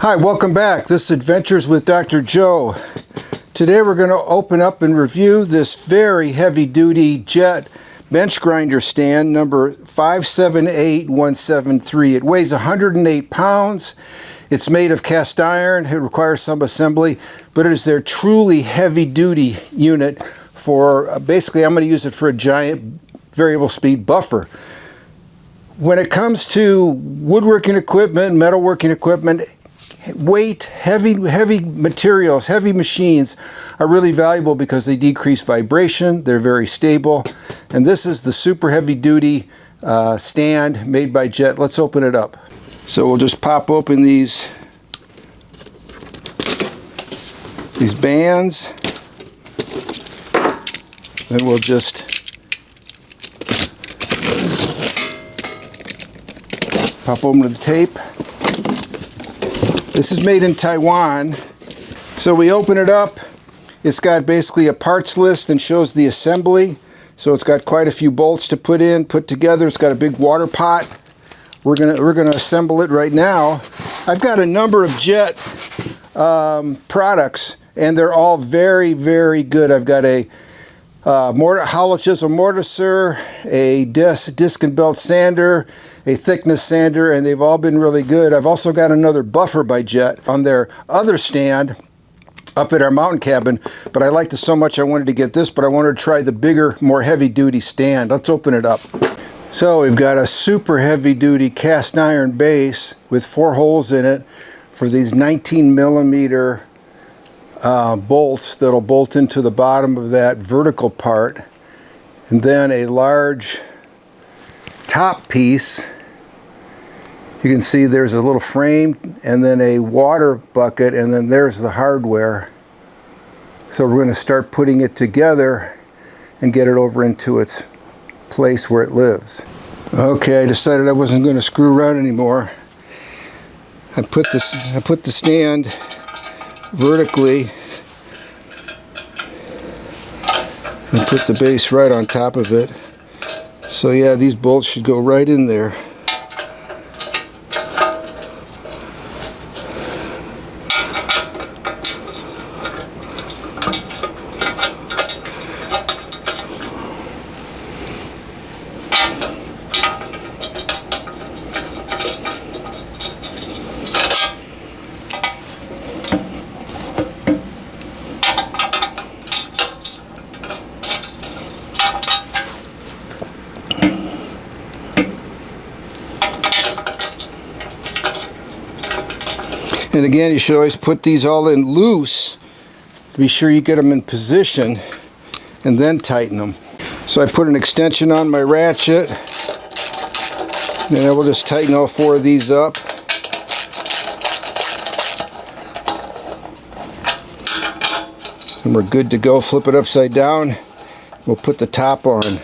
Hi, welcome back. This is Adventures with Dr. Joe. Today we're going to open up and review this very heavy-duty Jet bench grinder stand number 578173. It weighs 108 pounds. It's made of cast iron. It requires some assembly, but it is their truly heavy-duty unit for, basically I'm going to use it for a giant variable speed buffer. When it comes to woodworking equipment, metalworking equipment, weight, heavy materials, heavy machines are really valuable because they decrease vibration, they're very stable, and this is the super heavy duty stand made by Jet. Let's open it up. So we'll just pop open these bands, and we'll just pop open the tape. This is made in Taiwan. So we open it up. It's got basically a parts list and shows the assembly. So it's got quite a few bolts to put together. It's got a big water pot. We're gonna assemble it right now. I've got a number of Jet products, and they're all very, very good. I've got a hollow chisel mortiser, a disc and belt sander, a thickness sander, and they've all been really good. I've also got another buffer by Jet on their other stand up at our mountain cabin, but I liked it so much I wanted to get this, but I wanted to try the bigger, more heavy-duty stand. Let's open it up. So we've got a super heavy-duty cast iron base with 4 holes in it for these 19 millimeter bolts that'll bolt into the bottom of that vertical part, and then a large top piece. You can see there's a little frame and then a water bucket, and then there's the hardware. So we're going to start putting it together and get it over into its place where it lives. Okay, I decided I wasn't going to screw around anymore. I put the stand vertically and put the base right on top of it. So yeah, these bolts should go right in there. And again, you should always put these all in loose. Be sure you get them in position and then tighten them. So I put an extension on my ratchet, and then I will just tighten all 4 of these up. And we're good to go. Flip it upside down. We'll put the top on.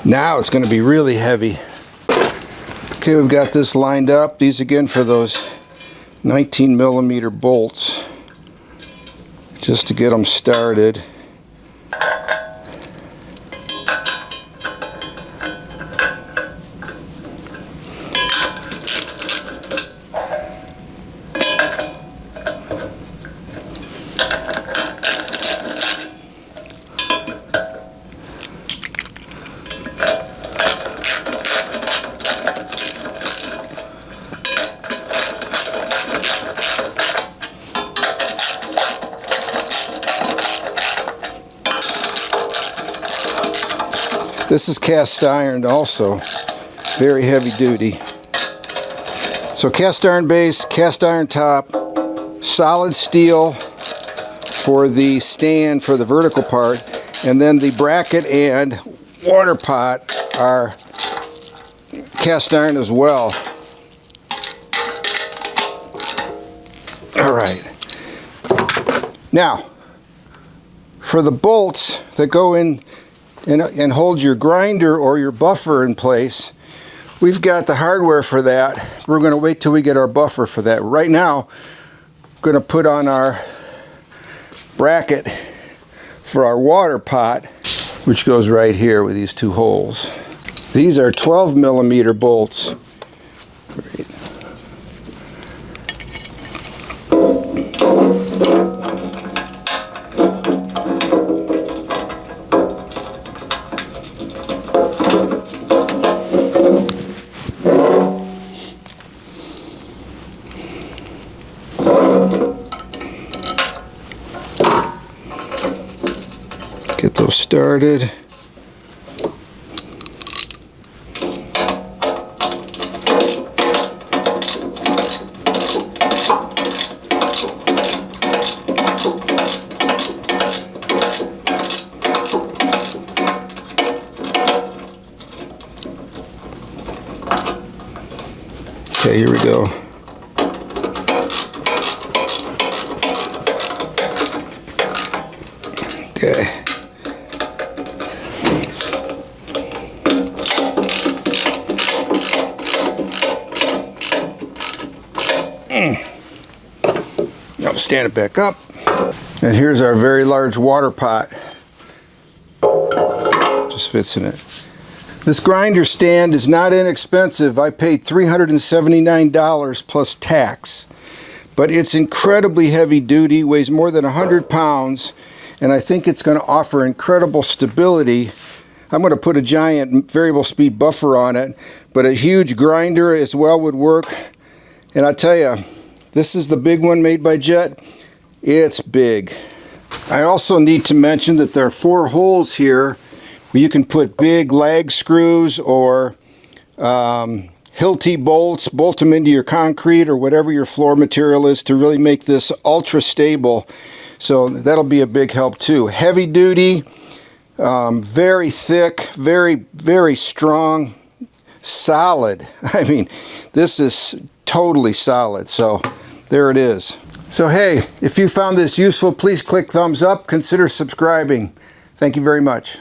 Now it's going to be really heavy. Okay, we've got this lined up. These again for those 19 millimeter bolts, just to get them started. This is cast iron also, very heavy duty. So cast iron base, cast iron top, solid steel for the stand for the vertical part, and then the bracket and water pot are cast iron as well. All right. Now, for the bolts that go in and hold your grinder or your buffer in place, we've got the hardware for that. We're going to wait till we get our buffer for that. Right now, I'm going to put on our bracket for our water pot, which goes right here with these 2 holes. These are 12 millimeter bolts Great. Get those started. Okay, here we go. Okay. Now stand it back up. And here's our very large water pot. Just fits in it. This grinder stand is not inexpensive. I paid $379 plus tax. But it's incredibly heavy duty, weighs more than 100 pounds, and I think it's going to offer incredible stability. I'm going to put a giant variable speed buffer on it, but a huge grinder as well would work. And I tell you, this is the big one made by Jet. It's big. I also need to mention that there are 4 holes here where you can put big lag screws or Hilti bolts, bolt them into your concrete or whatever your floor material is to really make this ultra stable. So that'll be a big help too. Heavy duty, very thick, very strong, solid. I mean, this is totally solid. So there it is. So hey, if you found this useful, please click thumbs up, consider subscribing. Thank you very much.